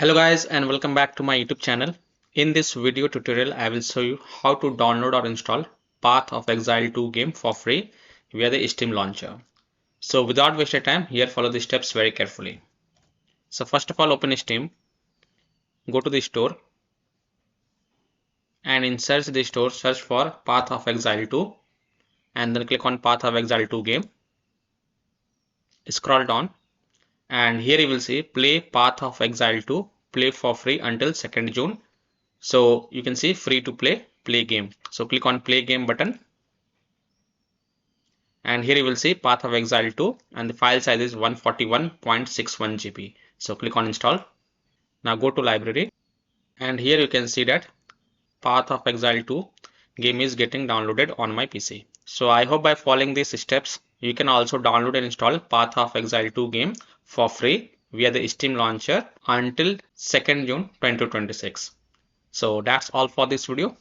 Hello guys and welcome back to my YouTube channel. In this video tutorial I will show you how to download or install Path of Exile 2 game for free via the Steam launcher. So without wasting time, here follow the steps very carefully. So first of all, open Steam, go to the store and in search the store search for Path of Exile 2 and then click on Path of Exile 2 game. Scroll down and here you will see play Path of Exile 2, play for free until 2nd June. So you can see free to play game. So click on play game button and here you will see Path of Exile 2 and the file size is 141.61 GB. So click on install. Now go to library and here you can see that Path of Exile 2 game is getting downloaded on my PC. So I hope by following these steps you can also download and install Path of Exile 2 game for free via the Steam launcher until 2nd June 2026. So that's all for this video.